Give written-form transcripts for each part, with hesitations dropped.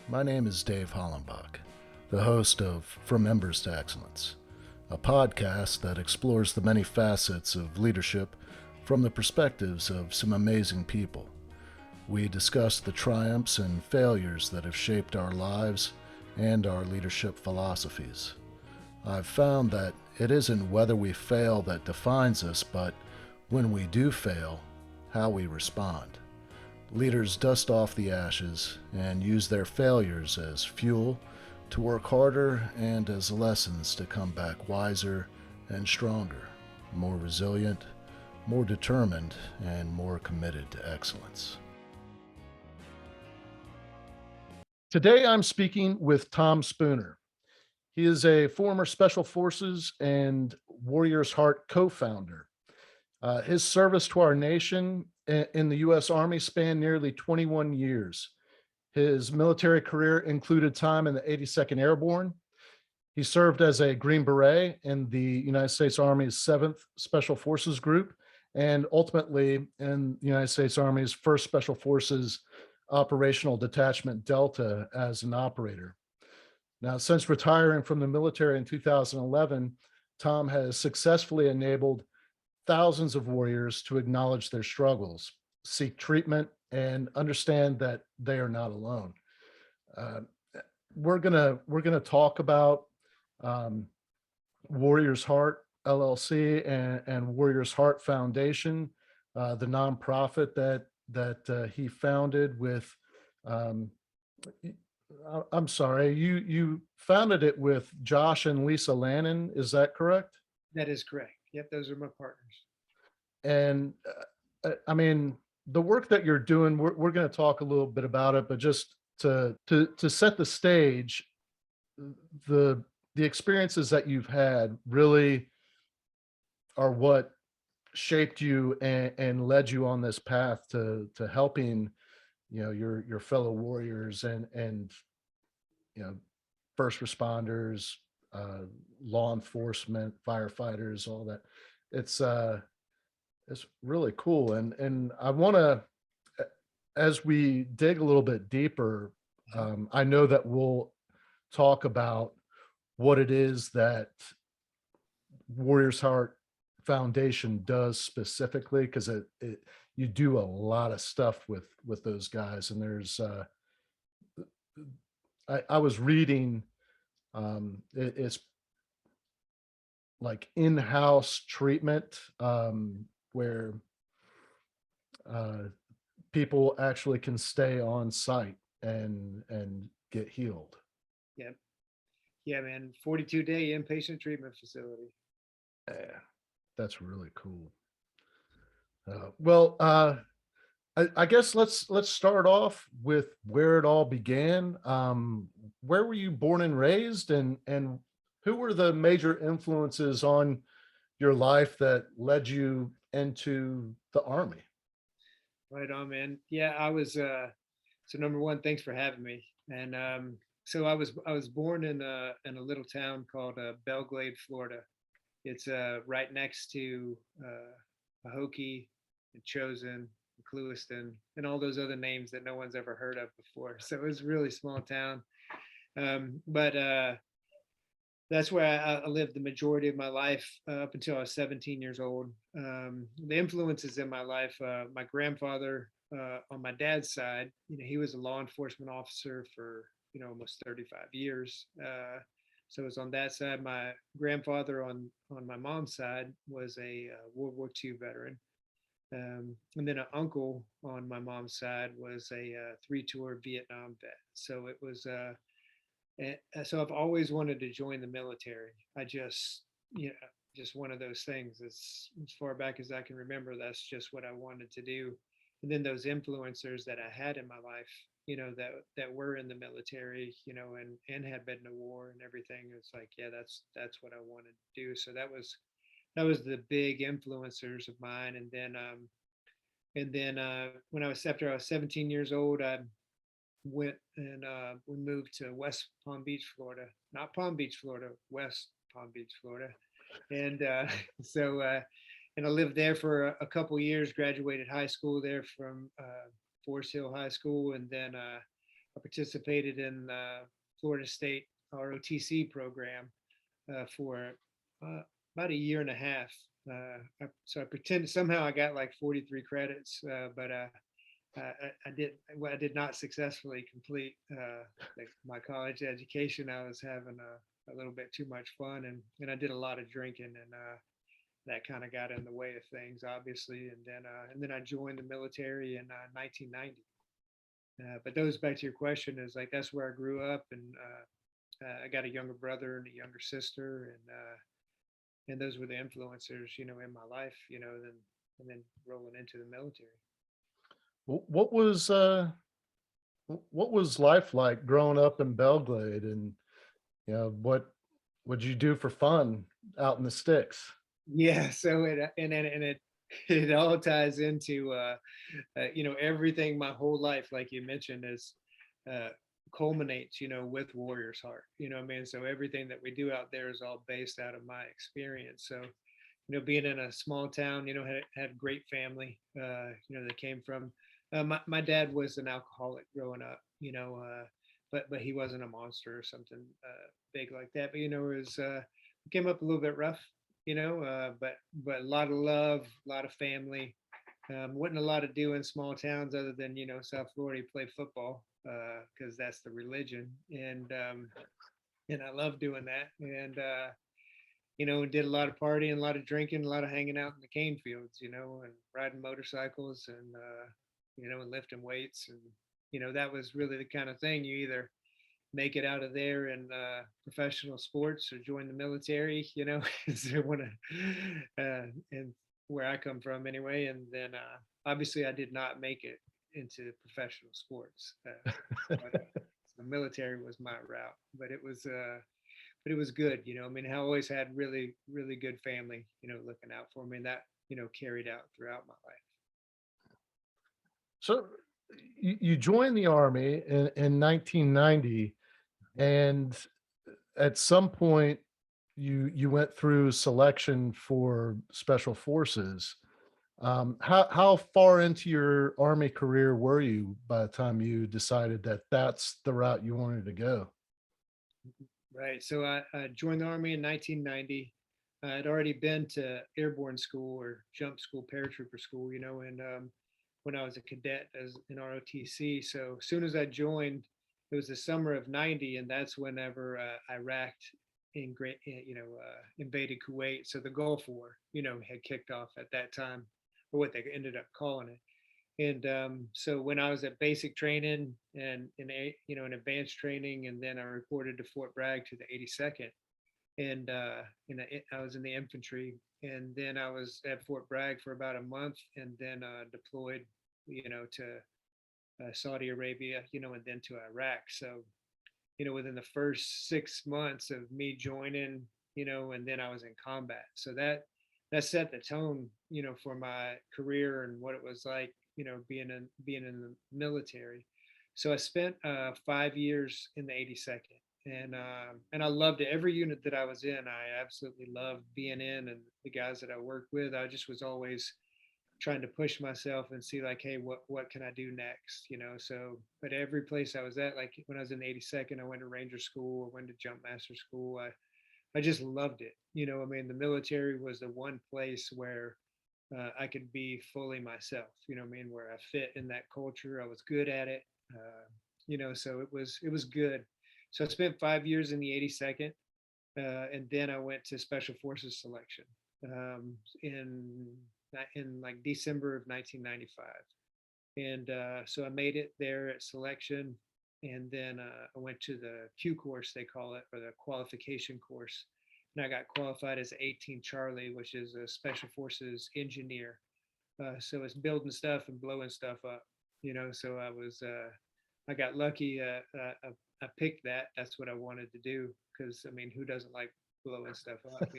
My name is Dave Hollenbach, the host of From Embers to Excellence, a podcast that explores the many facets of leadership from the perspectives of some amazing people. We discuss the triumphs and failures that have shaped our lives and our leadership philosophies. I've found that it isn't whether we fail that defines us, but when we do fail, how we respond. Leaders dust off the ashes and use their failures as fuel to work harder and as lessons to come back wiser and stronger, more resilient, more determined, and more committed to excellence. Today I'm speaking with Tom Spooner. He is a former Special Forces and Warriors Heart co founder. His service to our nation in the U.S. Army spanned nearly 21 years. His military career included time in the 82nd Airborne. He served as a Green Beret in the United States Army's 7th Special Forces Group, and ultimately in the United States Army's 1st Special Forces Operational Detachment Delta as an operator. Now, since retiring from the military in 2011, Tom has successfully enabled thousands of warriors to acknowledge their struggles, seek treatment, and understand that they are not alone. Uh, we're gonna talk about um, Warriors Heart LLC and Warriors Heart Foundation, the nonprofit that he founded with. Um, I'm sorry, you founded it with Josh and Lisa Lannon. Is that correct? That is correct. Yep, those are my partners. And I mean, the work that you're doing, we're going to talk a little bit about it, but just to set the stage, the the experiences that you've had really are what shaped you and led you on this path to helping your fellow warriors and first responders, uh, law enforcement, firefighters, all that. It's it's really cool, and I want to, as we dig a little bit deeper, I know that we'll talk about what it is that Warriors Heart Foundation does specifically, because it you do a lot of stuff with those guys, and there's I was reading it's like in-house treatment where uh, people actually can stay on site and get healed. Yep. Yeah, man. 42-day inpatient treatment facility. Yeah, that's really cool. Well, I guess let's start off with where it all began. Where were you born and raised, and who were the major influences on your life that led you into the army? Right on, man. Yeah, I was so number one, thanks for having me. And so I was born in a little town called Belglade, Florida. It's right next to Pahokee and Chosin, and Clewiston, and all those other names that no one's ever heard of before. So it was a really small town. But that's where I lived the majority of my life up until I was 17 years old. The influences in my life, my grandfather on my dad's side, he was a law enforcement officer for almost 35 years. So it was on that side. My grandfather on my mom's side was a World War II veteran. And then an uncle on my mom's side was a three-tour Vietnam vet. So it was so I've always wanted to join the military. I just, just one of those things. As far back as I can remember, that's just what I wanted to do. And then those influencers that I had in my life, that were in the military, and had been to war and everything. It's like, yeah, that's what I wanted to do. So that was the big influencers of mine. And then when after I was 17 years old, I went and we moved to West Palm Beach, Florida. Not Palm Beach, Florida, West Palm Beach, Florida. And so, and I lived there for a couple years, graduated high school there from Forest Hill High School. And then I participated in Florida State ROTC program for uh, about a year and a half. So I pretended somehow I got like 43 credits, but I did not successfully complete my college education. I was having a little bit too much fun, and I did a lot of drinking, and that kind of got in the way of things, obviously. And then I joined the military in 1990. But those, back to your question, is like that's where I grew up, and I got a younger brother and a younger sister, and those were the influencers, in my life, and then rolling into the military. What was what was life like growing up in Belglade, and what would you do for fun out in the sticks? Yeah, so it all ties into everything my whole life, like you mentioned, is uh, culminates, with Warriors Heart. What I mean? So everything that we do out there is all based out of my experience. So being in a small town, had great family, that came from. My dad was an alcoholic growing up, but he wasn't a monster or something big like that. But it was came up a little bit rough, but a lot of love, a lot of family. Wasn't a lot to do in small towns other than South Florida, you play football because that's the religion, and I love doing that. And did a lot of partying, a lot of drinking, a lot of hanging out in the cane fields, and riding motorcycles, and and lifting weights, and that was really the kind of thing. You either make it out of there in professional sports or join the military, is there one of, and where I come from anyway. And then obviously I did not make it into professional sports, but the military was my route. But it was good. I mean, I always had really, really good family, looking out for me, and that, carried out throughout my life. So you joined the army in 1990, and at some point you went through selection for special forces. How far into your army career were you by the time you decided that that's the route you wanted to go? Right. So I joined the Army in 1990. I'd already been to airborne school or jump school, paratrooper school, and when I was a cadet as an ROTC. So as soon as I joined, it was the summer of '90, and that's whenever Iraq invaded Kuwait. So the Gulf War, had kicked off at that time, or what they ended up calling it. And so when I was at basic training and in advanced training, and then I reported to Fort Bragg to the 82nd, and I was in the infantry, and then I was at Fort Bragg for about a month, and then deployed, to Saudi Arabia, and then to Iraq. So within the first 6 months of me joining, and then I was in combat. So that set the tone, for my career and what it was like, being in the military. So I spent 5 years in the 82nd, and I loved it. Every unit that I was in, I absolutely loved being in, and the guys that I worked with. I just was always trying to push myself and see like, hey, what can I do next? So but every place I was at, like when I was in the 82nd, I went to Ranger School, I went to Jump Master School. I just loved it. I mean, the military was the one place where I could be fully myself. I mean, where I fit in that culture. I was good at it. So it was good. So I spent 5 years in the 82nd, and then I went to Special Forces selection in like December of 1995, and so I made it there at selection, and then I went to the Q course, they call it, or the qualification course, and I got qualified as 18 Charlie, which is a Special Forces engineer. So it's building stuff and blowing stuff up, So I got lucky. I picked that. That's what I wanted to do because I mean, who doesn't like blowing stuff up,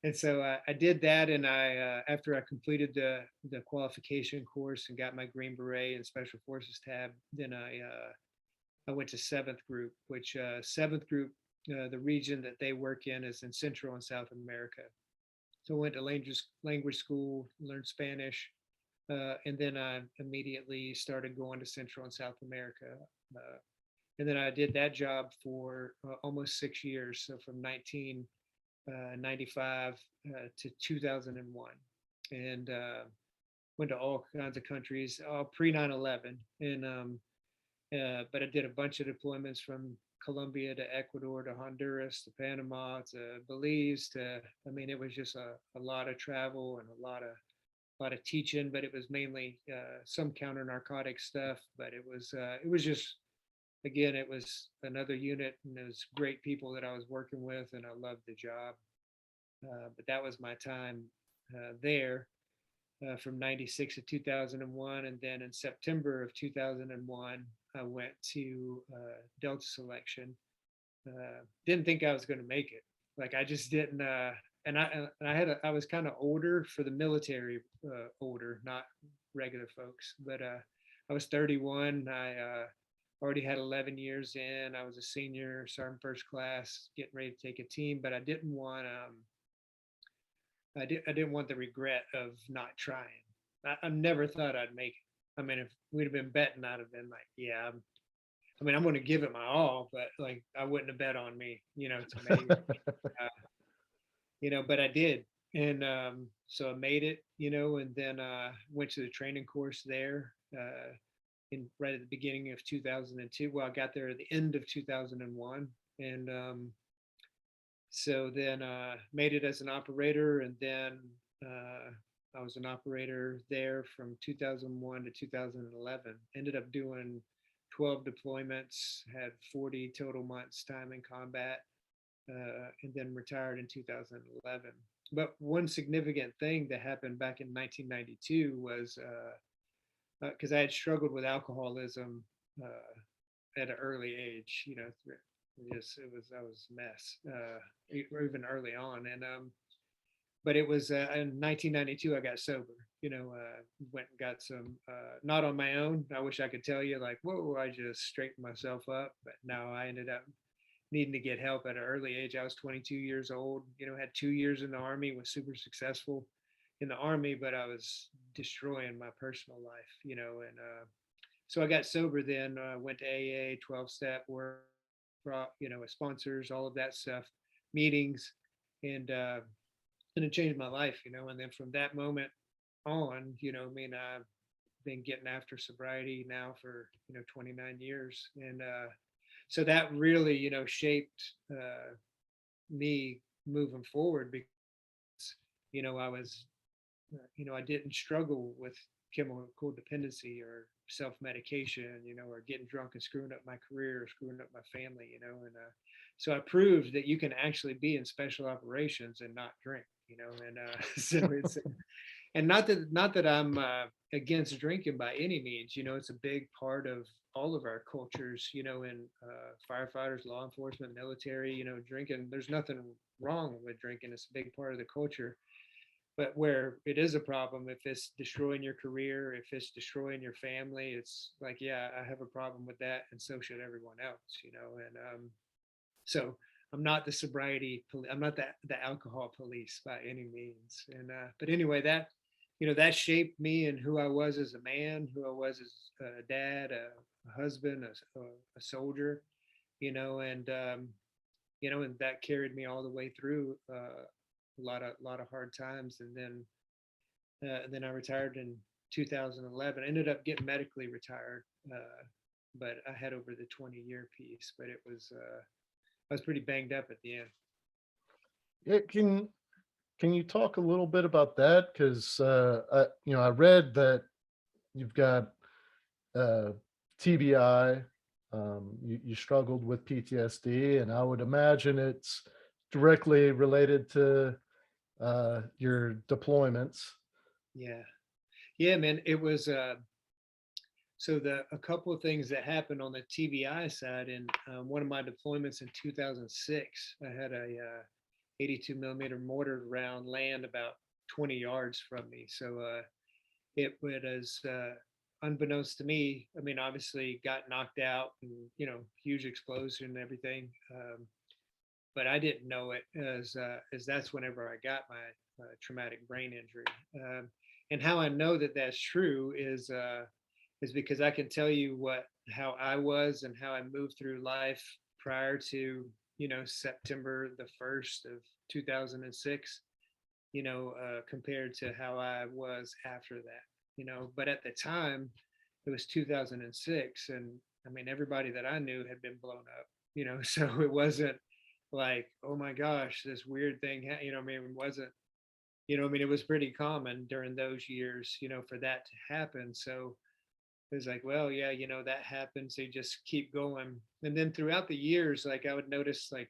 and so I did that, and after I completed the qualification course and got my Green Beret and Special Forces tab, then I went to Seventh Group, which Seventh Group, the region that they work in is in Central and South America. So I went to language school, learned Spanish, And then I immediately started going to Central and South America. Uh, and then I did that job for almost 6 years. So from 1995 to 2001. And went to all kinds of countries, all pre 9/11. And but I did a bunch of deployments from Colombia to Ecuador to Honduras to Panama to Belize to, I mean, it was just a lot of travel and a lot of teaching, but it was mainly some counter narcotic stuff. But it was just, again, it was another unit, and it was great people that I was working with, and I loved the job. But that was my time there from 96 to 2001. And then in September of 2001, I went to Delta Selection. Didn't think I was going to make it. Like I just didn't. I was kind of older for the military, older, not regular folks. But I was 31. I already had 11 years in. I was a senior, sergeant first class, getting ready to take a team. But I didn't want I didn't want the regret of not trying. I never thought I'd make it. I mean, if we'd have been betting, I'd have been like, yeah, I mean, I'm going to give it my all, but like, I wouldn't have bet on me, to make it, but I did. And so I made it, and then went to the training course there right at the beginning of 2002. Well, I got there at the end of 2001. And so then made it as an operator, and then I was an operator there from 2001 to 2011. Ended up doing 12 deployments, had 40 total months time in combat, and then retired in 2011. But one significant thing that happened back in 1992 was because I had struggled with alcoholism at an early age, I was a mess, even early on. And but it was in 1992 I got sober. Went and got some, not on my own. I wish I could tell you like, whoa, I just straightened myself up. But no, I ended up needing to get help at an early age. I was 22 years old. Had 2 years in the Army, was super successful in the Army, but I was destroying my personal life. And so I got sober then. Went to AA, 12-step work, with sponsors, all of that stuff, meetings, and it changed my life. And then from that moment on, I've been getting after sobriety now for 29 years. And so that really shaped me moving forward, because I was I didn't struggle with chemical dependency or self-medication, or getting drunk and screwing up my career or screwing up my family, and so I proved that you can actually be in special operations and not drink, and so it's, and not that I'm against drinking by any means. It's a big part of all of our cultures, in firefighters, law enforcement, military. Drinking, there's nothing wrong with drinking. It's a big part of the culture. But where it is a problem, if it's destroying your career, if it's destroying your family, it's like, yeah, I have a problem with that, and so should everyone else. And so I'm not the sobriety I'm not the alcohol police by any means. And but anyway, that shaped me and who I was as a man, who I was as a dad, a husband, a soldier, and and that carried me all the way through a lot of hard times. And then I retired in 2011. Ended up getting medically retired, but I had over the 20-year piece. But it was I was pretty banged up at the end. Yeah, can you talk a little bit about that? Because I read that you've got TBI. You struggled with PTSD, and I would imagine it's directly related to your deployments. Yeah, man. It was so a couple of things that happened on the TBI side. In one of my deployments in 2006, I had a 82 millimeter mortar round land about 20 yards from me. So it was unbeknownst to me. I mean, obviously got knocked out, and huge explosion and everything. But I didn't know it as that's whenever I got my traumatic brain injury. And how I know that that's true is because I can tell you how I was and how I moved through life prior to, September the 1st of 2006, compared to how I was after that, but at the time it was 2006, and I mean, everybody that I knew had been blown up, so it wasn't like, oh my gosh, this weird thing, I mean, it wasn't, I mean, it was pretty common during those years, for that to happen. So it was like, well, yeah, that happened. So you just keep going. And then throughout the years, like I would notice like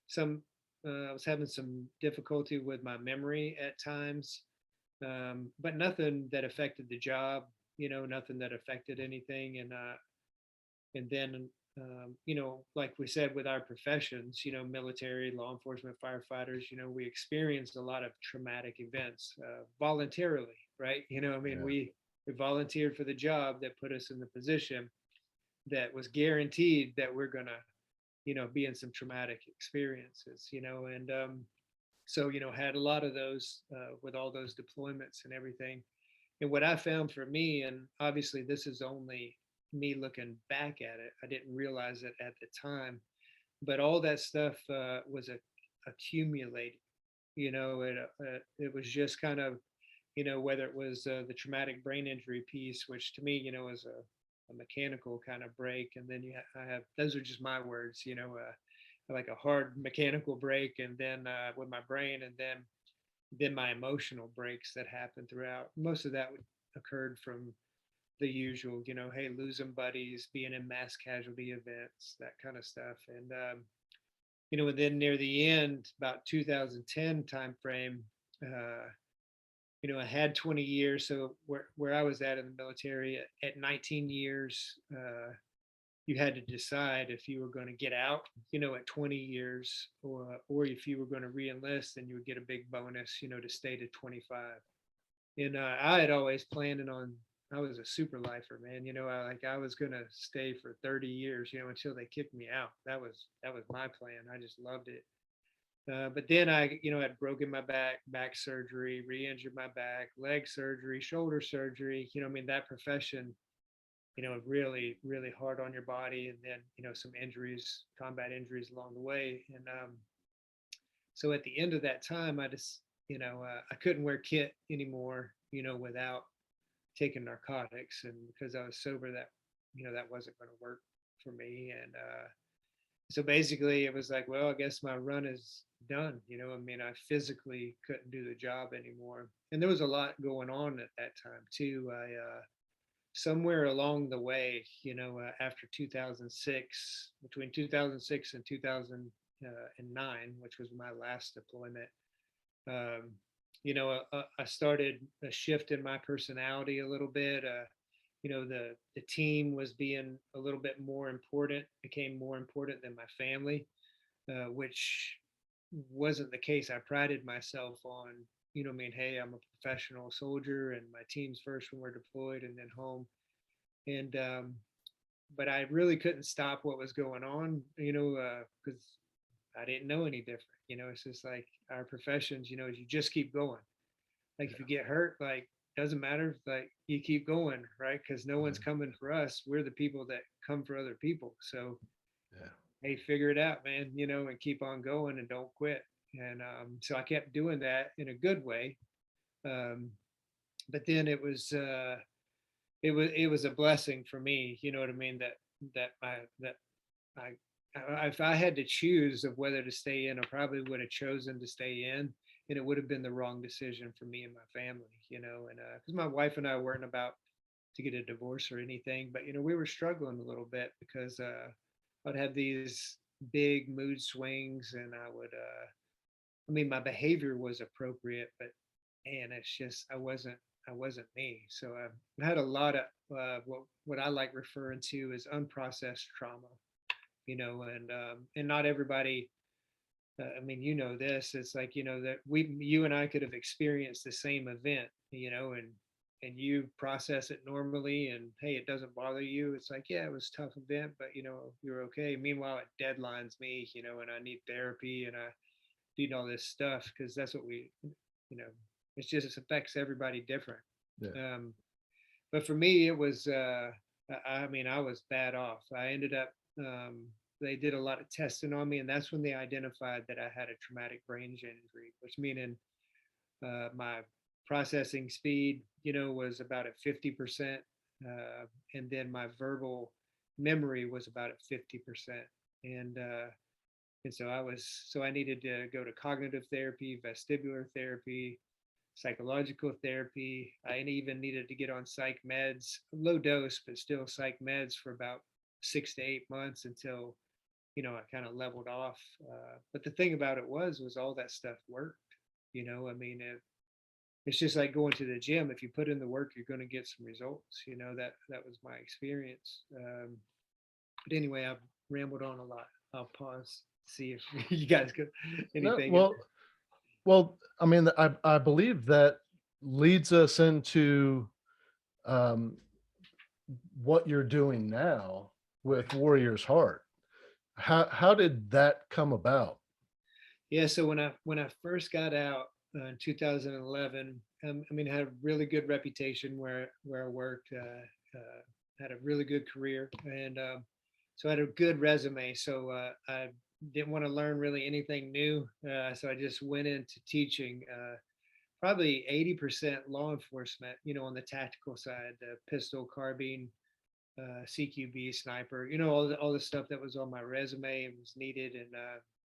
some, I was having some difficulty with my memory at times, but nothing that affected the job, nothing that affected anything. And then, like we said, with our professions, military, law enforcement, firefighters, we experienced a lot of traumatic events voluntarily, right? I mean, Yeah. we volunteered for the job that put us in the position that was guaranteed that we're gonna, be in some traumatic experiences, and so had a lot of those with all those deployments and everything. And what I found for me, and obviously this is only me looking back at it, I didn't realize it at the time, but all that stuff was accumulating. It was just kind of, whether it was the traumatic brain injury piece, which to me, is a mechanical kind of break, and then I have, those are just my words, like a hard mechanical break, and then with my brain, and then my emotional breaks that happened throughout. Most of that occurred from the usual, hey, losing buddies, being in mass casualty events, that kind of stuff. And and then near the end, about 2010 timeframe, uh, I had 20 years. So where I was at in the military at 19 years, you had to decide if you were going to get out, at 20 years, or if you were going to reenlist, then you would get a big bonus, to stay to 25. And I had always planned on, I was a super lifer, man. I was gonna stay for 30 years, until they kicked me out. That was my plan. I just loved it. But then I, had broken my back surgery, re-injured my back, leg surgery, shoulder surgery. I mean, that profession, really, really hard on your body, and then, some injuries, combat injuries along the way. And so at the end of that time, I just, I couldn't wear kit anymore, without taking narcotics, and because I was sober, that, that wasn't going to work for me. And so basically it was like, well, I guess my run is done. I mean, I physically couldn't do the job anymore, and there was a lot going on at that time too. I somewhere along the way, after 2006, between 2006 and 2009, which was my last deployment, um, I started a shift in my personality a little bit. The team was being a little bit more important, became more important than my family, which wasn't the case. I prided myself on, I mean, hey, I'm a professional soldier, and my team's first when we're deployed, and then home. And but I really couldn't stop what was going on, because I didn't know any different. It's just like our professions, is you just keep going. Like if you get hurt, like doesn't matter, like you keep going, right? Because no one's Yeah. coming for us. We're the people that come for other people. So Yeah. hey, figure it out, man, and keep on going and don't quit. And so I kept doing that in a good way. Um, but then it was a blessing for me, you know what I mean? That if I had to choose of whether to stay in, I probably would have chosen to stay in, and it would have been the wrong decision for me and my family, and because my wife and I weren't about to get a divorce or anything, but we were struggling a little bit because I'd have these big mood swings, and I mean, my behavior was appropriate, but man, it's just I wasn't me. So I've had a lot of what I like referring to as unprocessed trauma, and not everybody. I mean, this. It's like that you and I could have experienced the same event, and you process it normally, and hey, it doesn't bother you. It's like, yeah, it was a tough event, but you're okay. Meanwhile, it deadlines me, and I need therapy, and I need all this stuff because that's what we, you know, it affects everybody different. Yeah. But for me, it was, I mean, I was bad off. I ended up, they did a lot of testing on me, and that's when they identified that I had a traumatic brain injury, which meaning my processing speed, was about at 50%. And then my verbal memory was about at 50%. And, uh, and so I needed to go to cognitive therapy, vestibular therapy, psychological therapy. I even needed to get on psych meds, low dose, but still psych meds for about 6 to 8 months until, I kind of leveled off. But the thing about it was all that stuff worked. I mean, it's just like going to the gym. If you put in the work, you're going to get some results. That was my experience. But anyway, I've rambled on a lot. I'll pause, see if you guys got No, anything. well, I mean, I believe that leads us into um, what you're doing now with Warrior's Heart. How did that come about? Yeah, so when I first got out in 2011, I mean, I had a really good reputation where I worked, had a really good career, and so I had a good resume. So I didn't want to learn really anything new, so I just went into teaching. Probably 80% law enforcement, on the tactical side, pistol, carbine, CQB, sniper, all the stuff that was on my resume and was needed,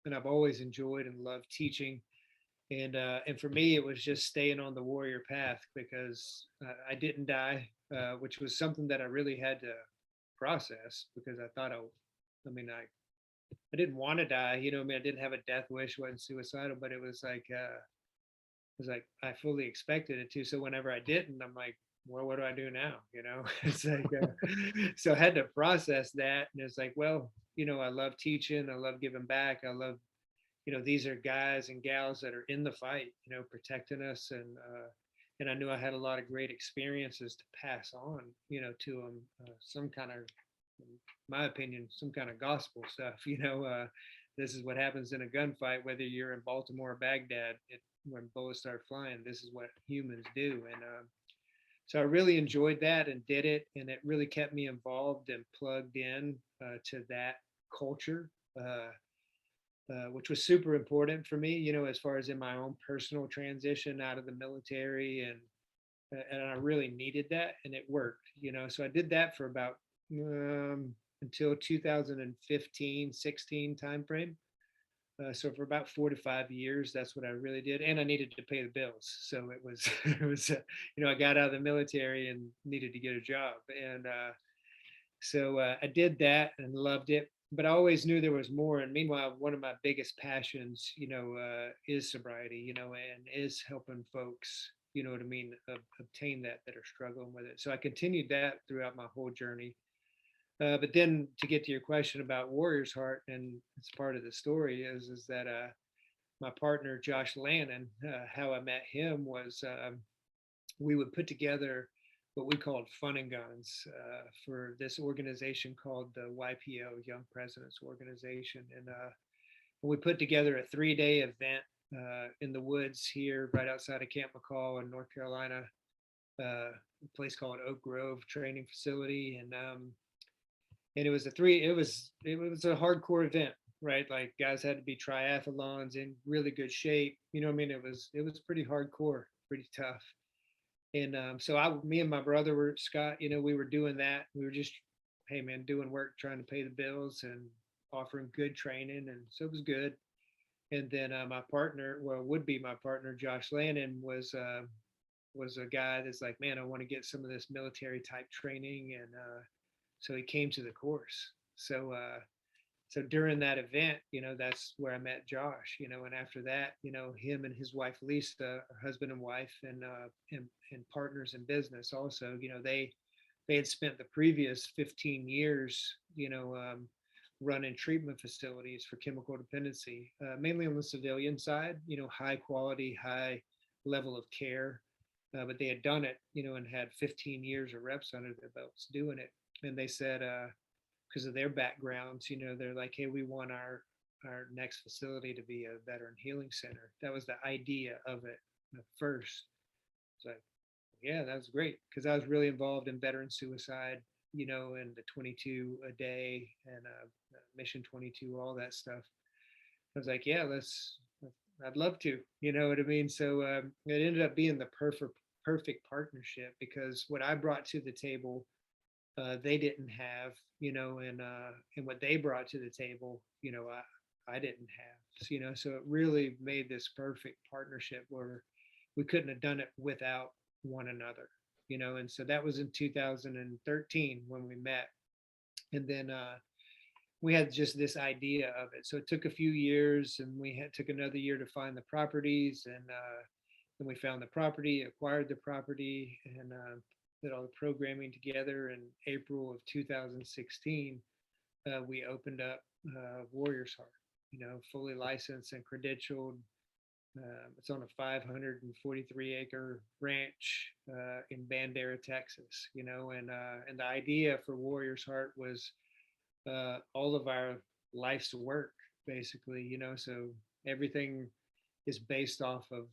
and I've always enjoyed and loved teaching. And for me, it was just staying on the warrior path because I didn't die, which was something that I really had to process because I thought I mean, I didn't want to die, I mean, I didn't have a death wish, wasn't suicidal, but it was like I fully expected it to. So whenever I didn't, I'm like, well, what do I do now? It's like, so I had to process that. And it's like, well, I love teaching. I love giving back. I love, these are guys and gals that are in the fight, protecting us. And I knew I had a lot of great experiences to pass on, to them, some kind of, in my opinion, some kind of gospel stuff, this is what happens in a gunfight, whether you're in Baltimore or Baghdad. When bullets start flying, this is what humans do. And so I really enjoyed that and did it, and it really kept me involved and plugged in to that culture, which was super important for me, as far as in my own personal transition out of the military, and I really needed that, and it worked. So I did that for about until 2015, 16 timeframe. So for about 4 to 5 years, that's what I really did, and I needed to pay the bills. So it was, it was, I got out of the military and needed to get a job, and so I did that and loved it. But I always knew there was more. And meanwhile, one of my biggest passions, is sobriety, and is helping folks, you know what I mean, obtain that are struggling with it. So I continued that throughout my whole journey. But then to get to your question about Warrior's Heart, and it's part of the story is that my partner Josh Lannon, how I met him was we would put together what we called fun and guns for this organization called the YPO, Young Presidents Organization, and we put together a 3-day event in the woods here, right outside of Camp McCall in North Carolina, a place called Oak Grove Training Facility, and it was a hardcore event, right? Like guys had to be triathlons in really good shape. I mean, it was pretty hardcore, pretty tough. And so me and my brother were Scott. We were doing that. We were just, hey man, doing work, trying to pay the bills, and offering good training, and so it was good. And then my partner, well, would be my partner, Josh Lannon, was a guy that's like, man, I want to get some of this military type training, and so he came to the course. So during that event, that's where I met Josh, and after that, him and his wife Lisa, husband and wife, and partners in business also, they had spent the previous 15 years, running treatment facilities for chemical dependency, mainly on the civilian side, high quality, high level of care. But they had done it, and had 15 years of reps under their belts doing it. And they said, because of their backgrounds, they're like, hey, we want our next facility to be a veteran healing center. That was the idea of it at first. It's like, Yeah, that was great because I was really involved in veteran suicide, and the 22 a day and Mission 22, all that stuff. I was like, yeah, I'd love to, you know what I mean? So it ended up being the perfect partnership because what I brought to the table, they didn't have, and what they brought to the table, I didn't have, so it really made this perfect partnership where we couldn't have done it without one another, and so that was in 2013 when we met. And then we had just this idea of it. So it took a few years, and took another year to find the properties, and then we found the property, acquired the property, and did all the programming together. In April of 2016, we opened up Warriors Heart, fully licensed and credentialed. It's on a 543-acre ranch in Bandera, Texas. And the idea for Warriors Heart was all of our life's work, basically. So everything is based off of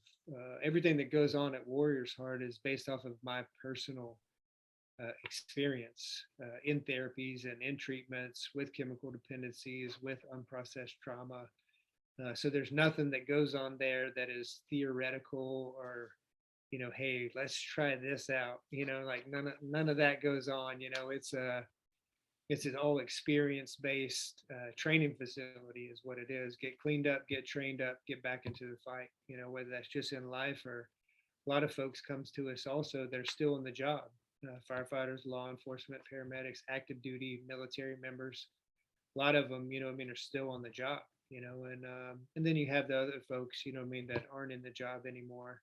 everything that goes on at Warriors Heart is based off of my personal experience in therapies and in treatments with chemical dependencies, with unprocessed trauma. So there's nothing that goes on there that is theoretical or, hey, let's try this out. Like none of that goes on. It's an all experience based training facility is what it is. Get cleaned up, get trained up, get back into the fight. Whether that's just in life or a lot of folks comes to us also, they're still in the job. Firefighters, law enforcement, paramedics, active duty, military members. A lot of them, are still on the job. And then you have the other folks, that aren't in the job anymore,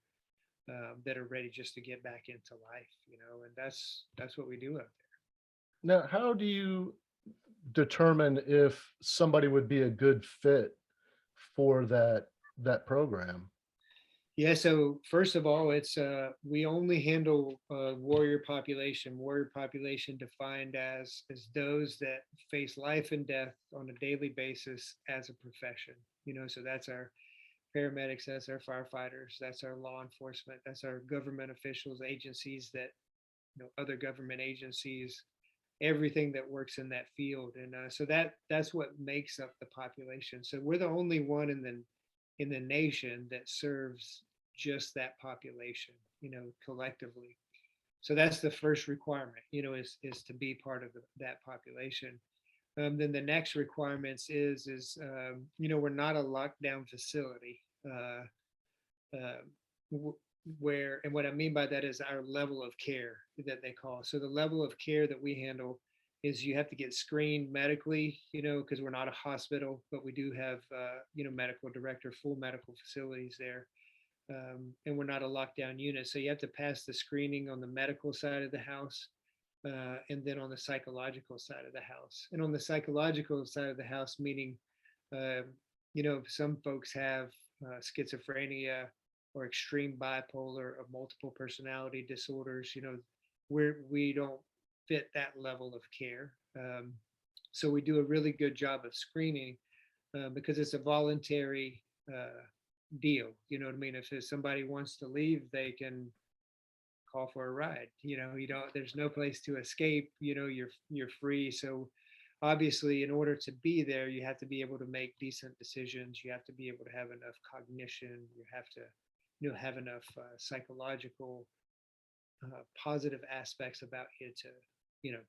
that are ready just to get back into life. And that's what we do out there. Now, how do you determine if somebody would be a good fit for that program? Yeah, so first of all, it's we only handle warrior population defined as those that face life and death on a daily basis as a profession. So that's our paramedics, that's our firefighters, that's our law enforcement, that's our government officials, agencies that, other government agencies, everything that works in that field. And so that's what makes up the population. So we're the only one in the nation that serves just that population, collectively. So that's the first requirement, is to be part of that population. Then the next requirements is we're not a lockdown facility. Where, and what I mean by that is our level of care that they call. So the level of care that we handle is you have to get screened medically, because we're not a hospital, but we do have, medical director, full medical facilities there. And we're not a lockdown unit. So you have to pass the screening on the medical side of the house, and then on the psychological side of the house. And on the psychological side of the house, meaning, uh, some folks have schizophrenia or extreme bipolar or multiple personality disorders. We don't fit that level of care. So we do a really good job of screening, because it's a voluntary deal. You know what I mean? If somebody wants to leave, they can call for a ride. You don't. There's no place to escape. You're free. So obviously, in order to be there, you have to be able to make decent decisions. You have to be able to have enough cognition. You have to, have enough psychological positive aspects about you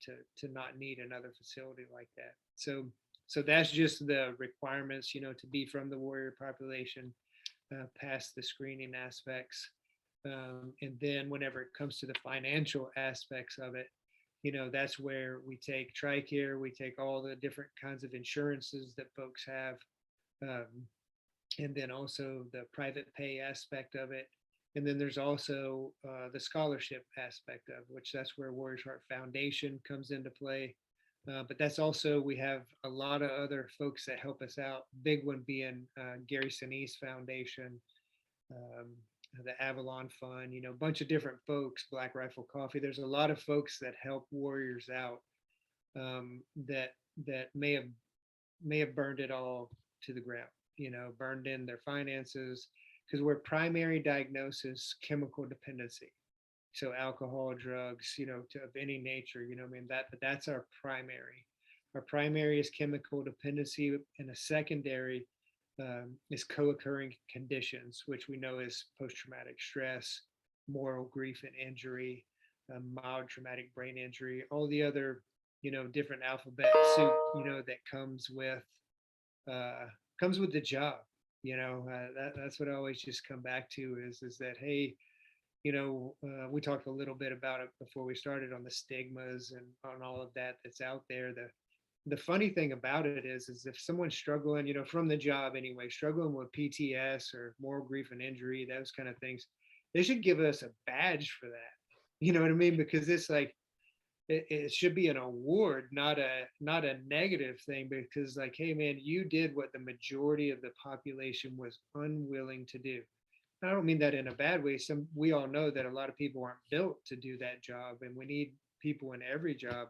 to, to not need another facility like that. So that's just the requirements, to be from the warrior population, past the screening aspects. And then whenever it comes to the financial aspects of it, that's where we take TRICARE, we take all the different kinds of insurances that folks have, um, and then also the private pay aspect of it. And then there's also the scholarship aspect of which that's where Warriors Heart Foundation comes into play. But that's also, we have a lot of other folks that help us out. Big one being Gary Sinise Foundation, um, the Avalon Fund, a bunch of different folks, Black Rifle Coffee. There's a lot of folks that help warriors out, that may have burned it all to the ground, burned in their finances, because we're primary diagnosis chemical dependency. So alcohol, drugs, of any nature, I mean, but that's our primary. Our primary is chemical dependency, and a secondary is co-occurring conditions, which we know is post-traumatic stress, moral grief and injury, mild traumatic brain injury, all the other, different alphabet soup, that uh, comes with the job. That's what I always just come back to is that, hey, we talked a little bit about it before we started on the stigmas and on all of that that's out there. The funny thing about it is if someone's struggling, from the job anyway, struggling with PTS or moral grief and injury, those kind of things, they should give us a badge for that. You know what I mean? Because it's like it should be an award, not a negative thing. Because like, hey man, you did what the majority of the population was unwilling to do. I don't mean that in a bad way. We all know that a lot of people aren't built to do that job, and we need people in every job.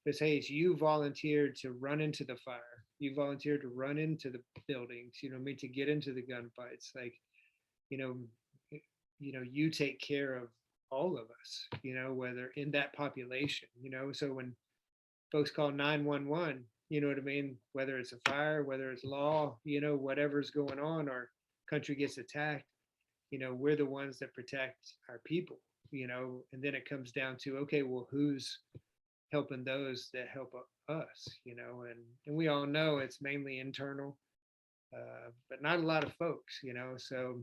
Because hey, it's you volunteered to run into the fire. You volunteered to run into the buildings. You know what I mean? To get into the gunfights. Like, you know, you take care of all of us. Whether in that population. So when folks call 911, you know what I mean? Whether it's a fire, whether it's law, whatever's going on, our country gets attacked, we're the ones that protect our people, and then it comes down to, okay, well, who's helping those that help us, and we all know it's mainly internal, but not a lot of folks, so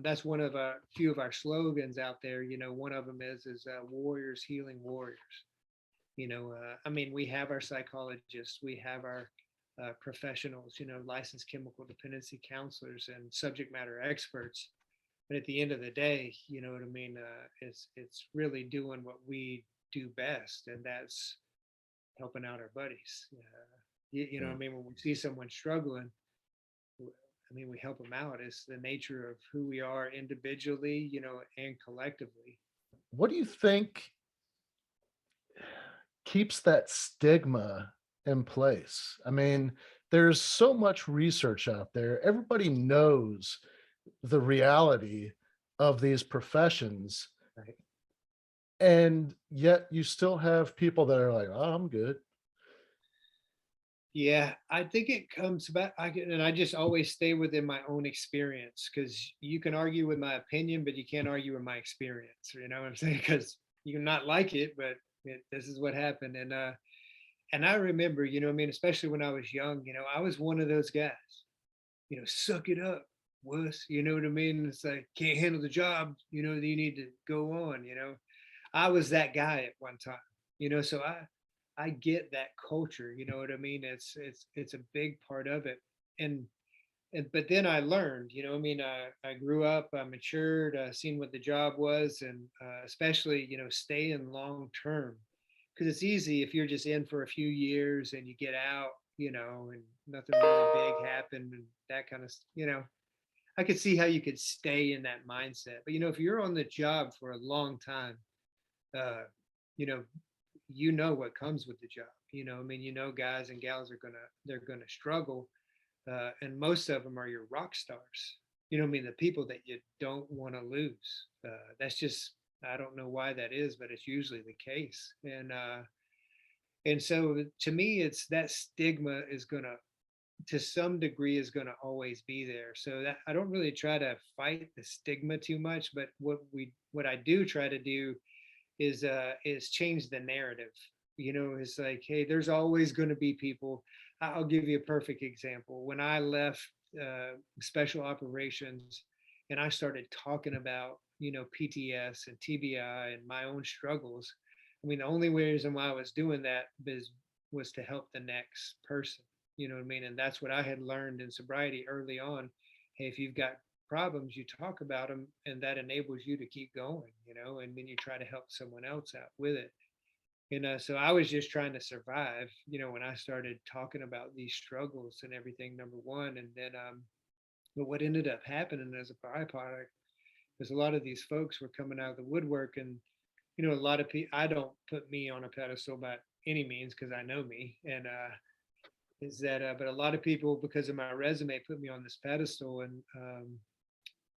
that's one of a few of our slogans out there. One of them is warriors healing warriors. I mean, we have our psychologists, we have our professionals, licensed chemical dependency counselors and subject matter experts. But at the end of the day, you know what I mean? It's really doing what we do best, and that's helping out our buddies. You know what I mean? When we see someone struggling, I mean, we help them out. It's the nature of who we are individually, and collectively. What do you think keeps that stigma in place? I mean, there's so much research out there. Everybody knows the reality of these professions, Right. and yet you still have people that are like, "Oh, I'm good." Yeah, I think it comes back. And I just always stay within my own experience, because you can argue with my opinion, but you can't argue with my experience. You know what I'm saying? Because you can not like it, but this is what happened. And I remember, I mean, especially when I was young, I was one of those guys. Suck it up, wuss. You know what I mean? It's like, can't handle the job. You need to go on. I was that guy at one time. So I get that culture. You know what I mean? It's a big part of it. And but then I learned. I mean, I grew up, I matured, seen what the job was, and especially staying long term, because it's easy if you're just in for a few years and you get out, and nothing really big happened and that kind of, I could see how you could stay in that mindset. But if you're on the job for a long time, uh, you know, what comes with the job. I mean, guys and gals they're gonna struggle, and most of them are your rock stars. I mean, the people that you don't want to lose. That's just, I don't know why that is, but it's usually the case. And so to me, it's that stigma is gonna, to some degree, is going to always be there. So that I don't really try to fight the stigma too much, but what I do try to do is change the narrative. It's like, hey, there's always going to be people. I'll give you a perfect example. When I left special operations and I started talking about PTS and TBI and my own struggles, I mean, the only reason why I was doing that was to help the next person. You know what I mean? And that's what I had learned in sobriety early on. Hey, if you've got problems, you talk about them, and that enables you to keep going, and then you try to help someone else out with it. So I was just trying to survive, when I started talking about these struggles and everything, number one. And then, but what ended up happening as a byproduct is a lot of these folks were coming out of the woodwork. And, a lot of people, I don't put me on a pedestal by any means, because I know me. And, is that, but a lot of people, because of my resume, put me on this pedestal. And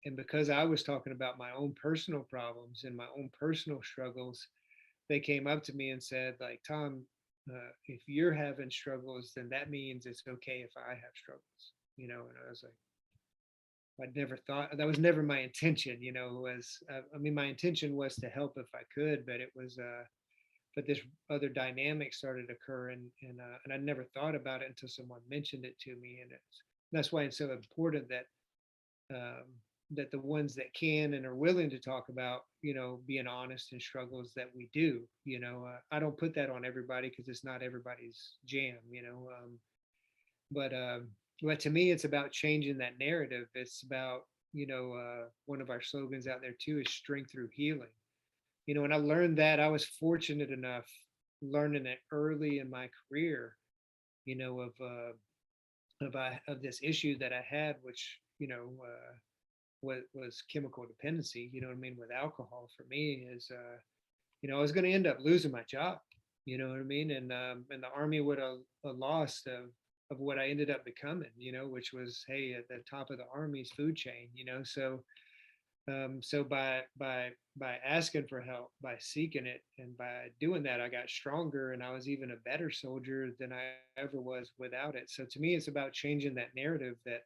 and because I was talking about my own personal problems and my own personal struggles, they came up to me and said, like, Tom, if you're having struggles, then that means it's okay if I have struggles, And I was like, I'd never thought that was never my intention, was, I mean, my intention was to help if I could, but it was, but this other dynamic started occurring, and I never thought about it until someone mentioned it to me. And that's why it's so important that, um, that the ones that can and are willing to talk about, being honest and struggles that we do, I don't put that on everybody because it's not everybody's jam, but but to me, it's about changing that narrative. It's about, one of our slogans out there too is strength through healing. And I learned that I was fortunate enough learning it early in my career, of this issue that I had, which, was chemical dependency, what I mean, with alcohol for me is, I was going to end up losing my job, what I mean? And the Army would have lost of what I ended up becoming, which was, hey, at the top of the Army's food chain, so by asking for help, by seeking it, and by doing that, I got stronger, and I was even a better soldier than I ever was without it. So to me, it's about changing that narrative that,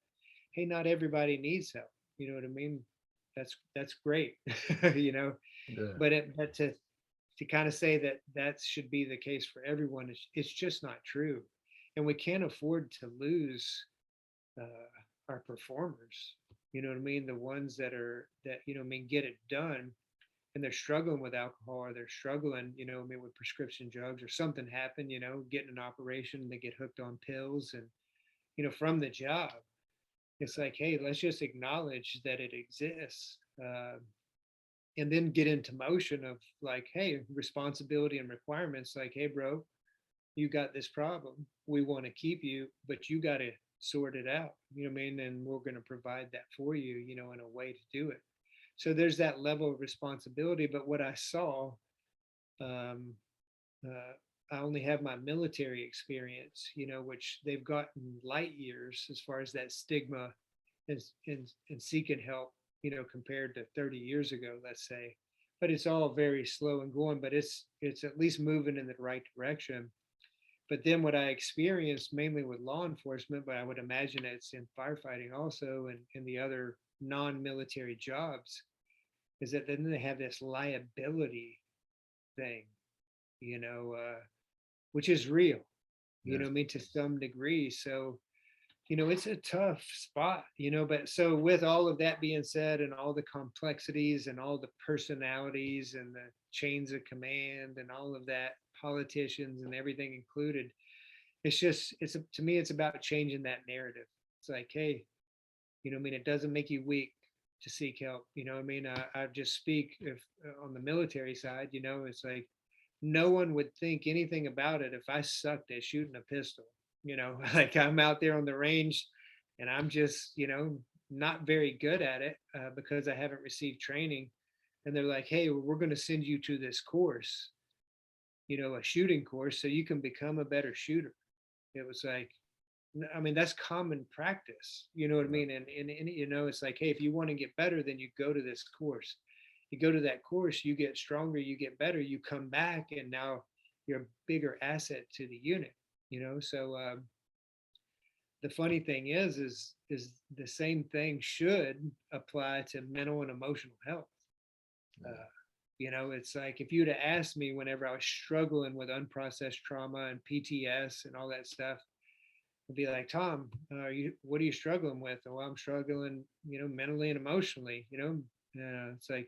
hey, not everybody needs help. You know what I mean? That's great, you know. Yeah. But to kind of say that that should be the case for everyone, it's just not true, and we can't afford to lose our performers. You know what I mean? The ones that I mean, get it done, and they're struggling with alcohol, or they're struggling, I mean, with prescription drugs, or something happened, getting an operation, and they get hooked on pills, and from the job. It's like, hey, let's just acknowledge that it exists, and then get into motion of, like, hey, responsibility and requirements. Like, hey, bro, you got this problem. We want to keep you, but you got to sort it out. You know what I mean? And we're going to provide that for you, in a way to do it. So there's that level of responsibility. But what I saw, um, I only have my military experience, which they've gotten light years as far as that stigma and seeking help, compared to 30 years ago, let's say. But it's all very slow and going, but it's at least moving in the right direction. But then what I experienced mainly with law enforcement, but I would imagine it's in firefighting also, and in the other non-military jobs, is that then they have this liability thing, which is real, Yes. I mean, to some degree. So, it's a tough spot, but so with all of that being said, and all the complexities and all the personalities and the chains of command and all of that, politicians and everything included, to me, it's about changing that narrative. It's like, hey, I mean, it doesn't make you weak to seek help. I mean, I just speak if on the military side, it's like no one would think anything about it if I sucked at shooting a pistol. Like, I'm out there on the range, and I'm just, not very good at it, because I haven't received training. And they're like, hey, well, we're going to send you to this course, a shooting course, so you can become a better shooter. It was like, I mean, that's common practice. You know what I Right. mean? And it's like, hey, if you want to get better, then you go to this course. You go to that course, you get stronger, you get better, you come back, and now you're a bigger asset to the unit. So the funny thing is the same thing should apply to mental and emotional health. Yeah. Uh, it's like, if you'd have asked me whenever I was struggling with unprocessed trauma and PTS and all that stuff, I'd be like, Tom, what are you struggling with? Well, I'm struggling, mentally and emotionally. It's like,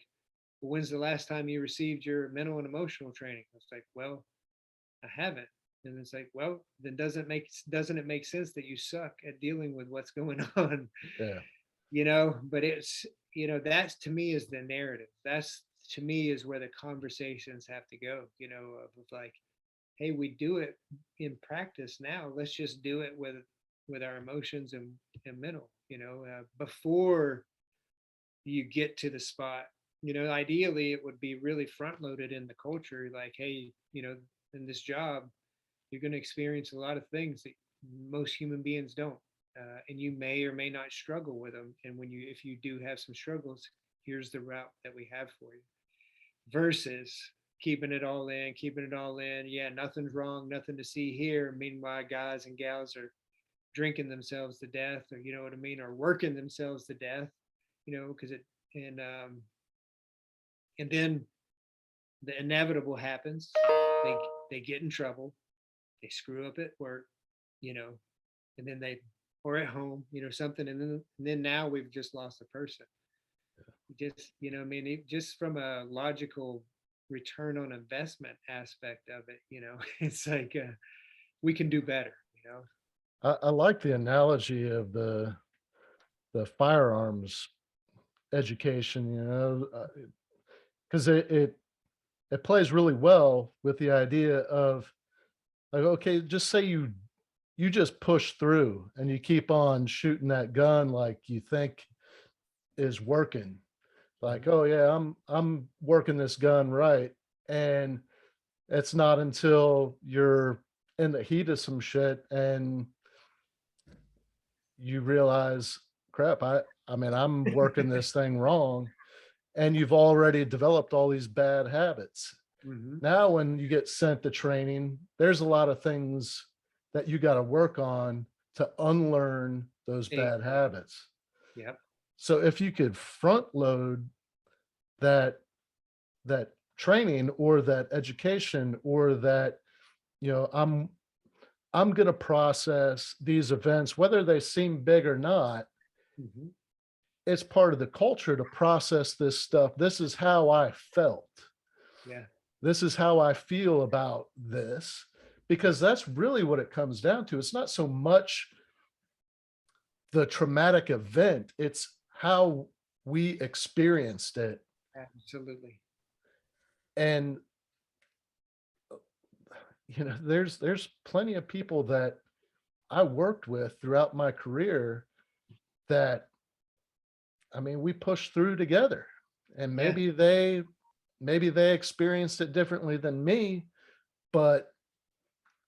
well, when's the last time you received your mental and emotional training? It's like, well, I haven't. And it's like, well, then doesn't it make sense that you suck at dealing with what's going on? Yeah. But it's, that's, to me, is the narrative. That's, to me, is where the conversations have to go, of like, hey, we do it in practice now. Let's just do it with our emotions and mental, before you get to the spot. Ideally, it would be really front loaded in the culture. Like, hey, in this job, you're going to experience a lot of things that most human beings don't. and you may or may not struggle with them. And if you do have some struggles, here's the route that we have for you. Versus keeping it all in, keeping it all in. Yeah, nothing's wrong, nothing to see here. Meanwhile, guys and gals are drinking themselves to death, or you know what I mean, or working themselves to death. Because it and then the inevitable happens. They they get in trouble. They screw up at work, you know, and then they or at home, something, and then now we've just lost a person. Just I mean, just from a logical return on investment aspect of it, it's like we can do better. I like the analogy of the firearms education, because it plays really well with the idea of like, okay, just say you just push through and you keep on shooting that gun like you think is working. Like, Mhm. oh yeah, I'm working this gun right. And it's not until you're in the heat of some shit and you realize, crap, I mean, I'm working this thing wrong, and you've already developed all these bad habits. Mhm. Now, when you get sent to training, there's a lot of things that you got to work on to unlearn those bad Exactly. habits. Yep. So if you could front load that that training or that education or that, I'm going to process these events whether they seem big or not. Mhm. It's part of the culture to process this stuff. This is how I felt. Yeah. This is how I feel about this, because Yep. that's really what it comes down to. It's not so much the traumatic event, it's how we experienced it. Absolutely. And there's plenty of people that I worked with throughout my career that, I mean, we pushed through together. And Yeah. maybe they experienced it differently than me, but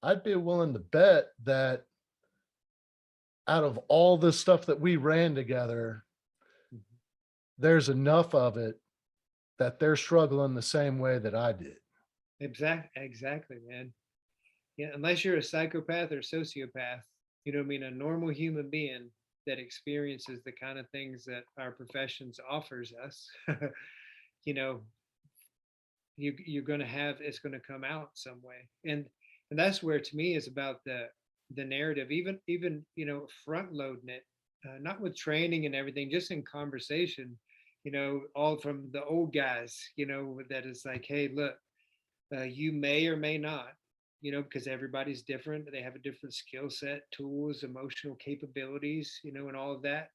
I'd be willing to bet that out of all the stuff that we ran together, Mhm. there's enough of it that they're struggling the same way that I did. Exactly, man. Yeah, unless you're a psychopath or sociopath, you know what I mean, a normal human being that experiences the kind of things that our professions offers us, you know, you're going to have it's going to come out some way. And that's where to me is about the narrative, even front loading it, not with training and everything, just in conversation, all from the old guys, that is like, hey, look, you may or may not, because everybody's different. They have a different skill set, tools, emotional capabilities, and all of that.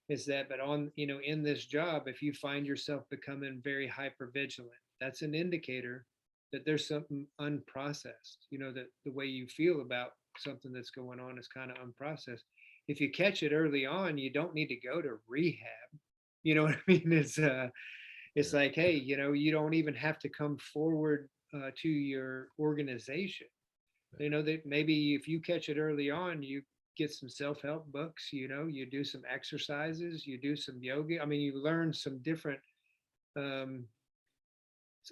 Is that, but in this job, if you find yourself becoming very hyper vigilant, that's an indicator that there's something unprocessed, that the way you feel about something that's going on is kind of unprocessed. If you catch it early on, you don't need to go to rehab. You know what I mean? It's Yeah. like, hey, you don't even have to come forward to your organization. That maybe if you catch it early on, you get some self-help books, you do some exercises, you do some yoga. I mean, you learn some different, um,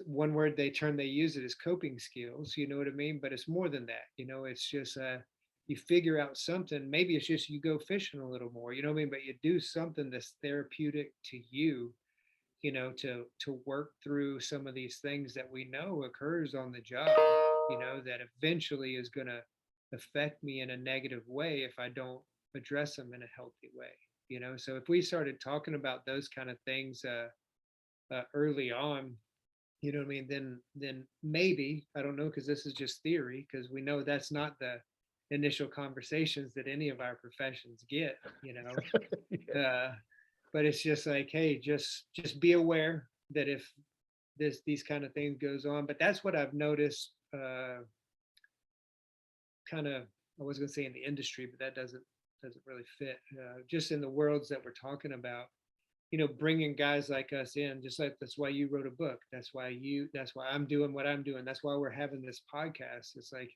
one word they use it as coping skills, you know what I mean? But it's more than that, it's just, you figure out something. Maybe it's just you go fishing a little more, you know what I mean? But you do something that's therapeutic to you, to work through some of these things that we know occurs on the job, that eventually is going to affect me in a negative way if I don't address them in a healthy way. So if we started talking about those kind of things early on, you know what I mean, then maybe, I don't know, because this is just theory, because we know that's not the initial conversations that any of our professions get, Yeah. uh, but it's just like, hey, just be aware that if these kind of things goes on. But that's what I've noticed, kind of, I was going to say in the industry, but that doesn't really fit, just in the worlds that we're talking about, bringing guys like us in. Just like, that's why you wrote a book, that's why I'm doing what I'm doing, that's why we're having this podcast. It's like,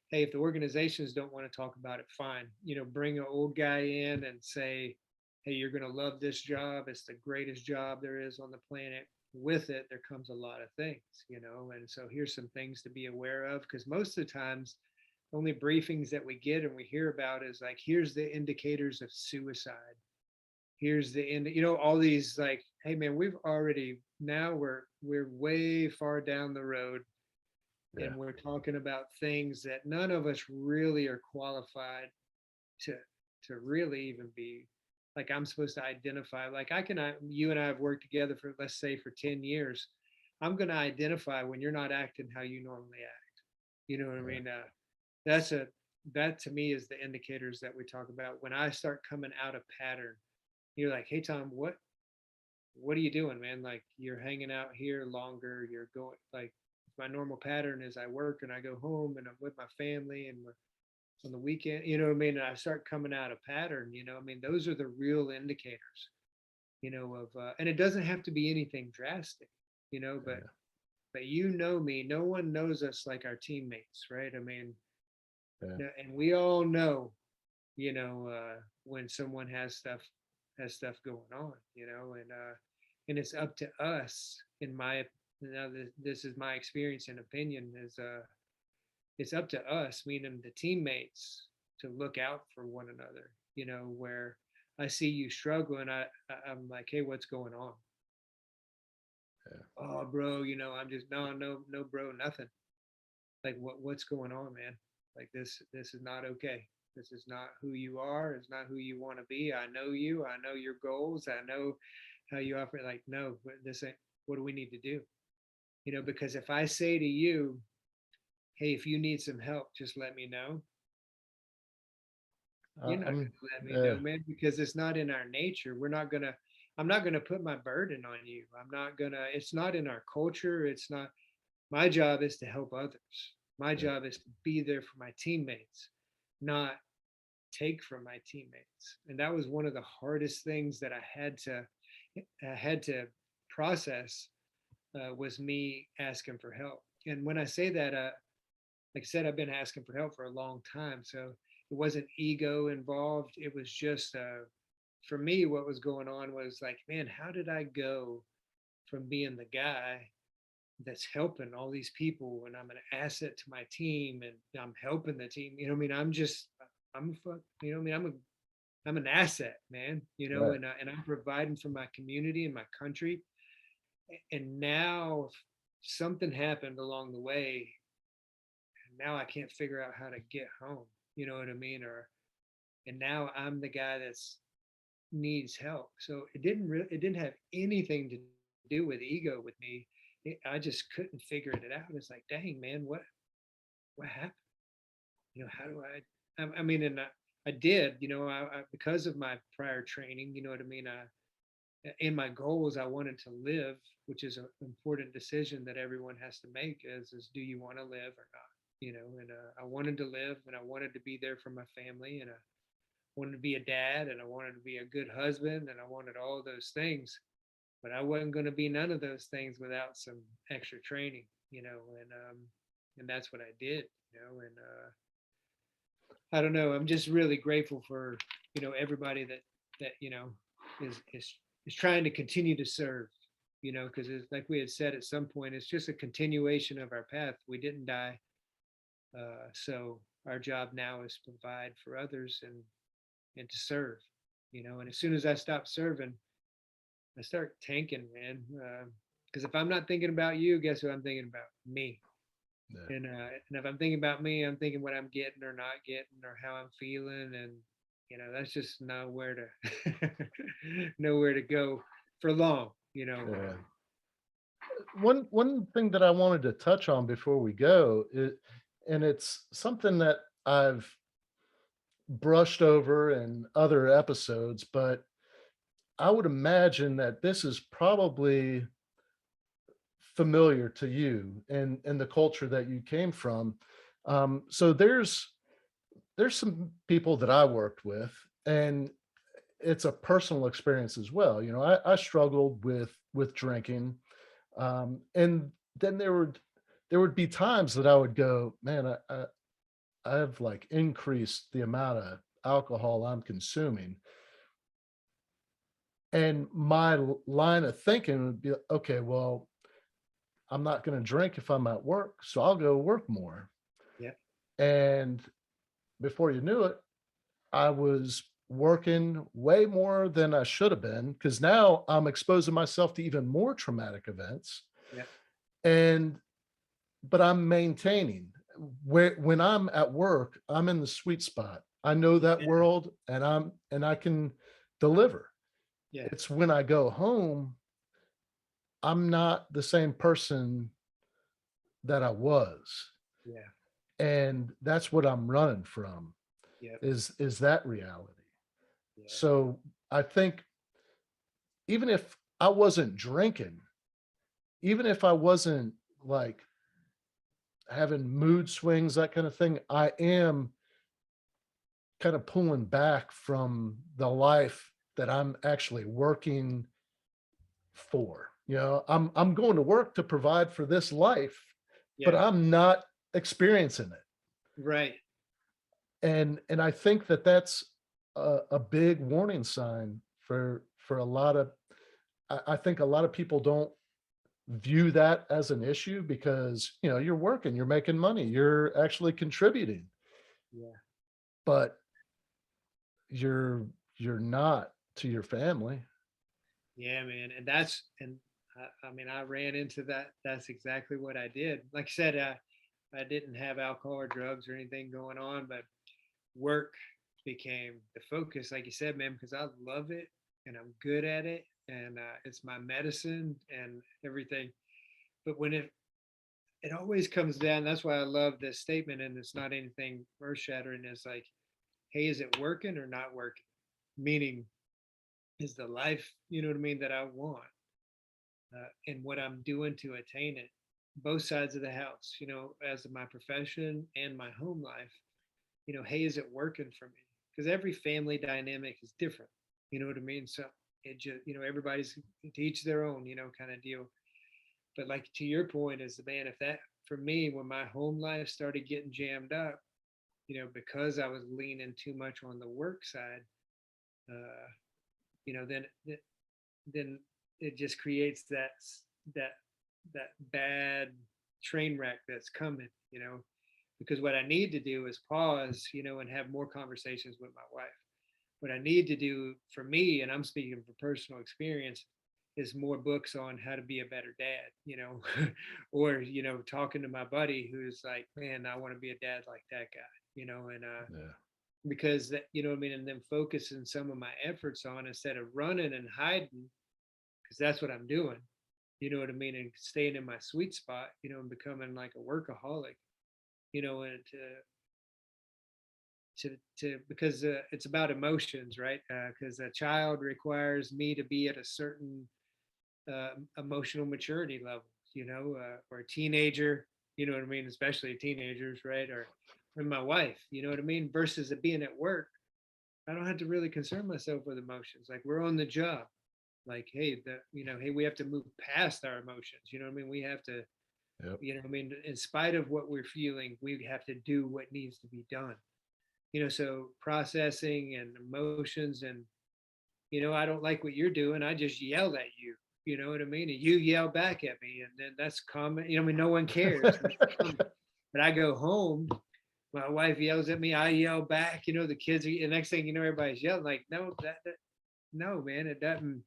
hey, if the organizations don't want to talk about it, fine. Bring an old guy in and say, hey, you're going to love this job. It's the greatest job there is on the planet. With it, there comes a lot of things, and so here's some things to be aware of, because most of the times, only briefings that we get and we hear about is like, here's the indicators of suicide. Here's the end, all these, like, hey man, we're way far down the road, Yeah. and we're talking about things that none of us really are qualified to really even be, like, I'm supposed to identify, like, you and I have worked together for, let's say, for 10 years. I'm going to identify when you're not acting how you normally act. You know what I Yeah. mean? That's a that to me is the indicators that we talk about. When I start coming out of pattern, you're like, hey Tom, what are you doing, man? Like, you're hanging out here longer. You're going, like, my normal pattern is I work and I go home and I'm with my family and we're on the weekend, you know what I mean? And I start coming out of pattern, I mean, those are the real indicators, and it doesn't have to be anything drastic, but Yeah. me, no one knows us like our teammates, right? I mean, Yeah. and we all know, when someone has stuff going on, and it's up to us, this is my experience and opinion, is it's up to us, meaning the teammates, to look out for one another, where I see you struggling, I'm like, hey, what's going on? Yeah. Oh, bro, I'm just, no, no, no, bro, nothing. Like, what's going on, man? Like, this is not okay. This is not who you are. It's not who you want to be. I know you. I know your goals. I know how you operate. Like, no, this ain't. What do we need to do? Because if I say to you, hey, if you need some help, just let me know. You're not I'm, gonna let me yeah. know, man, because it's not in our nature. I'm not gonna put my burden on you. It's not in our culture. It's not. My job is to help others. My Yeah. job is to be there for my teammates, not take from my teammates. And that was one of the hardest things that I had to process, was me asking for help. And when I say that, like I said, I've been asking for help for a long time. So it wasn't ego involved. It was just, for me, what was going on was like, man, how did I go from being the guy that's helping all these people and I'm an asset to my team and I'm helping the team? I mean, I'm a fuck, I mean, I'm an asset, man, Right. and I'm providing for my community and my country. And now something happened along the way, and now I can't figure out how to get home. You know what I mean? And now I'm the guy that's needs help. So it didn't have anything to do with ego with me. I just couldn't figure it out. It's like, dang, man, what happened? How do I mean, and I did, because of my prior training, you know what I mean? In my goals, I wanted to live, which is an important decision that everyone has to make, is do you want to live or not? And I wanted to live, and I wanted to be there for my family, and I wanted to be a dad, and I wanted to be a good husband, and I wanted all those things. But I wasn't going to be none of those things without some extra training, and that's what I did, and I don't know. I'm just really grateful for, everybody that is trying to continue to serve, because it's like we had said at some point, it's just a continuation of our path. We didn't die, so our job now is to provide for others and to serve, And as soon as I stop serving, I start tanking, man. Because if I'm not thinking about you, guess who I'm thinking about? Me. Yeah. And if I'm thinking about me, I'm thinking what I'm getting or not getting or how I'm feeling, and that's just nowhere to nowhere to go for long. Yeah. One thing that I wanted to touch on before we go, and it's something that I've brushed over in other episodes, but I would imagine that this is probably familiar to you and the culture that you came from. So there's some people that I worked with, and it's a personal experience as well. I struggled with drinking, and then there would be times that I would go, man, I I've like increased the amount of alcohol I'm consuming. And my line of thinking would be, okay, well, I'm not going to drink if I'm at work, so I'll go work more. Yeah. And before you knew it, I was working way more than I should have been because now I'm exposing myself to even more traumatic events. Yeah. And but I'm maintaining where when I'm at work, I'm in the sweet spot. I know that Yeah. world and I can deliver. Yeah. It's when I go home, I'm not the same person that I was. Yeah. And that's what I'm running from Yeah. is that reality. Yeah. So I think even if I wasn't drinking, even if I wasn't like having mood swings, that kind of thing, I am kind of pulling back from the life that I'm actually working for. You know, I'm going to work to provide for this life, but Yeah. I'm not experiencing it. Right. And I think that that's a big warning sign for a lot of I think a lot of people don't view that as an issue because you know you're working, you're making money, you're actually contributing, Yeah. but you're you're not to your family. Yeah, man. And that's, and I mean, I ran into that. That's exactly what I did. Like I said, I didn't have alcohol or drugs or anything going on, but work became the focus, like you said, man, because I love it and I'm good at it and it's my medicine and everything. But when it always comes down, that's why I love this statement, and it's not anything earth shattering. It's like, hey, is it working or not working? Meaning, is the life, you know what I mean, that I want, and what I'm doing to attain it, both sides of the house, you know, as my profession and my home life, you know, hey, is it working for me? Because every family dynamic is different, you know what I mean? So it just, you know, everybody's to each their own, you know, kind of deal. But like to your point is, the man, if that, for me, when my home life started getting jammed up, you know, because I was leaning too much on the work side, uh, you know, then it just creates that that bad train wreck that's coming, you know, because what I need to do is pause, you know, and have more conversations with my wife. What I need to do for me, and I'm speaking from personal experience, is more books on how to be a better dad, you know, or, you know, talking to my buddy who's like, man, I want to be a dad like that guy, you know, and Yeah. because that, you know what I mean, and then focusing some of my efforts on, instead of running and hiding, because that's what I'm doing, you know what I mean, and staying in my sweet spot, you know, and becoming like a workaholic, you know, and to because it's about emotions, right? Because a child requires me to be at a certain emotional maturity level, you know, or a teenager, you know what I mean, especially teenagers, right? Or with my wife, you know what I mean, versus it being at work. I don't have to really concern myself with emotions. Like we're on the job. Like, hey, the, you know, hey, we have to move past our emotions. You know what I mean? We have to, Yep. you know what I mean? In spite of what we're feeling, we have to do what needs to be done. You know, so processing and emotions, and, you know, I don't like what you're doing. I just yell at you. You know what I mean? And you yell back at me, and then that's common. You know, I mean, no one cares. But I go home, my wife yells at me, I yell back. You know, the kids are. The next thing you know, everybody's yelling. Like, no, that no, man, it doesn't.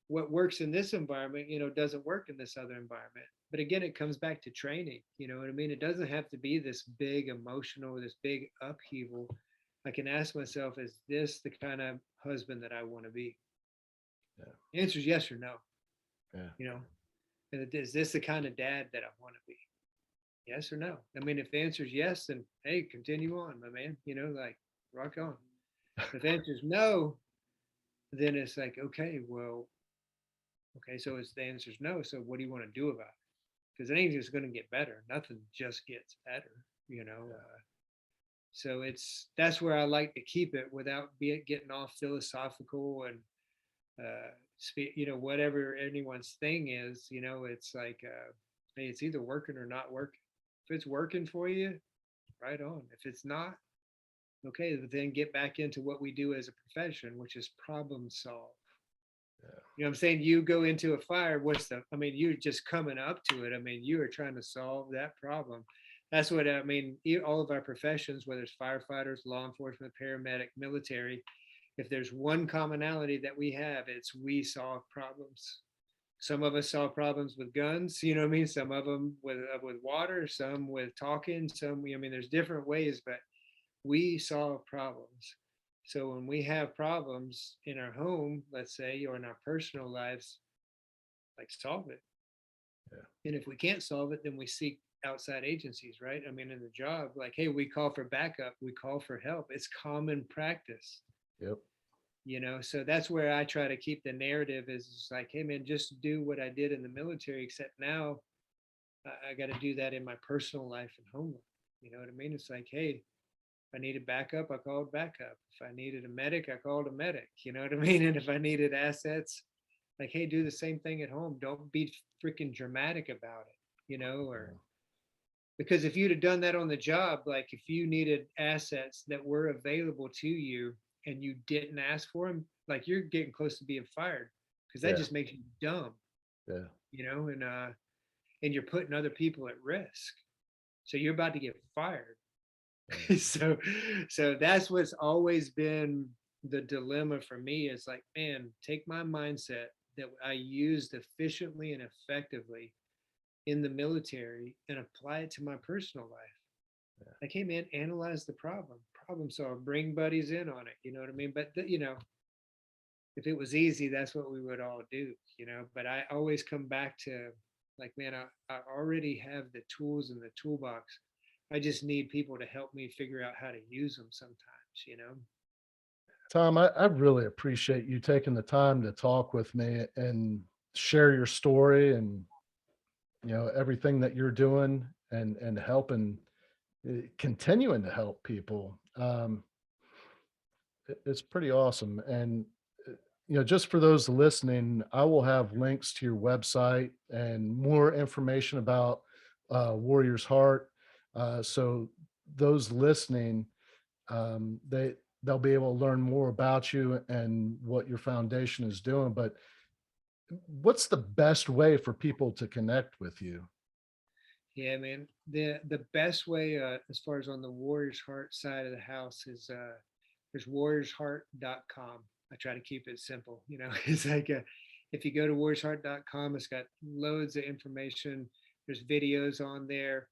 What works in this environment, you know, doesn't work in this other environment. But again, it comes back to training. You know what I mean? It doesn't have to be this big emotional, this big upheaval. I can ask myself, is this the kind of husband that I want to be? Yeah. The answer is yes or no. Yeah. You know, and is this the kind of dad that I want to be? Yes or no? I mean, if the answer is yes, then hey, continue on, my man. You know, like rock on. If the answer is no, then it's like, okay, well, okay, so it's the answer is no. So what do you want to do about it? Because it ain't just going to get better. Nothing just gets better, you know. Yeah. So it's that's where I like to keep it without getting off philosophical and you know, whatever anyone's thing is. You know, it's like, hey, it's either working or not working. If it's working for you, right on. If it's not, okay, then get back into what we do as a profession, which is problem solve. Yeah. You know what I'm saying? You go into a fire, I mean, you're just coming up to it. I mean, you are trying to solve that problem. That's what I mean. All of our professions, whether it's firefighters, law enforcement, paramedic, military, if there's one commonality that we have, it's we solve problems. Some of us solve problems with guns, you know what I mean? Some of them with water, some with talking, I mean, there's different ways, but we solve problems. So when we have problems in our home, let's say, or in our personal lives, like solve it. Yeah. And if we can't solve it, then we seek outside agencies, right? I mean, in the job, like, hey, we call for backup, we call for help. It's common practice. Yep. So that's where I try to keep the narrative is like, hey man, just do what I did in the military, except now I got to do that in my personal life and home life. You know what I mean? It's like, hey, if I needed backup, I called backup. If I needed a medic, I called a medic. You know what I mean? And if I needed assets, like, hey, do the same thing at home. Don't be freaking dramatic about it, or because if you'd have done that on the job, like if you needed assets that were available to you and you didn't ask for them, like you're getting close to being fired because that just makes you dumb. Yeah. And you're putting other people at risk. So you're about to get fired. So that's what's always been the dilemma for me is like, man, take my mindset that I used efficiently and effectively in the military and apply it to my personal life. Yeah. Like, hey man, analyze the problem solve, bring buddies in on it. You know what I mean? But if it was easy, that's what we would all do, but I always come back to like, man, I already have the tools in the toolbox. I just need people to help me figure out how to use them sometimes. Tom, I really appreciate you taking the time to talk with me and share your story and, everything that you're doing and helping, continuing to help people. It's pretty awesome. And, just for those listening, I will have links to your website and more information about Warrior's Heart. So those listening, they'll be able to learn more about you and what your foundation is doing. But what's the best way for people to connect with you? Yeah, man. The best way, as far as on the Warrior's Heart side of the house, is there's warriorsheart.com. I try to keep it simple. It's like if you go to warriorsheart.com, it's got loads of information. There's videos on there,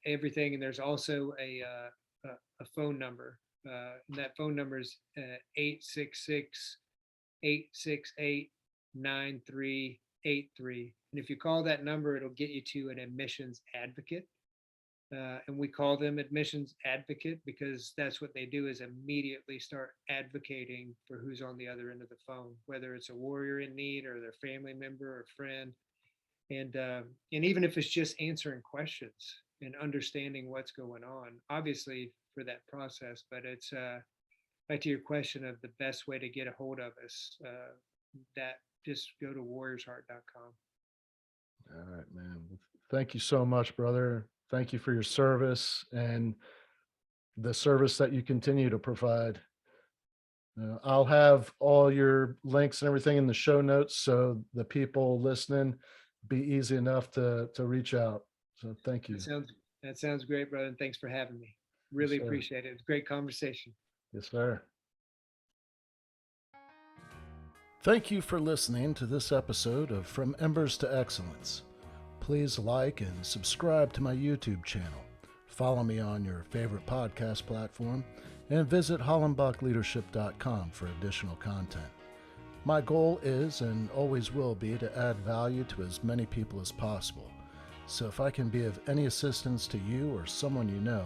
everything, and there's also a phone number. And that phone number is 866-868-9383. And if you call that number, it'll get you to an admissions advocate. And we call them admissions advocate because that's what they do is immediately start advocating for who's on the other end of the phone, whether it's a warrior in need or their family member or friend. And even if it's just answering questions and understanding what's going on, obviously for that process, but it's back to your question of the best way to get a hold of us, that just go to warriorsheart.com. All right, man. Thank you so much, brother. Thank you for your service and the service that you continue to provide. I'll have all your links and everything in the show notes, so the people listening be easy enough to reach out. So thank you. That sounds great, brother. And thanks for having me. Really appreciate it. It's a great conversation. Yes, sir. Thank you for listening to this episode of From Embers to Excellence. Please like and subscribe to my YouTube channel. Follow me on your favorite podcast platform and visit hollenbachleadership.com for additional content. My goal is and always will be to add value to as many people as possible. So if I can be of any assistance to you or someone you know,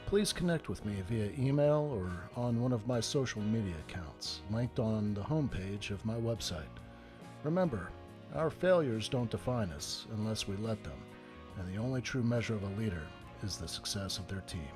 please connect with me via email or on one of my social media accounts, linked on the homepage of my website. Remember, our failures don't define us unless we let them, and the only true measure of a leader is the success of their team.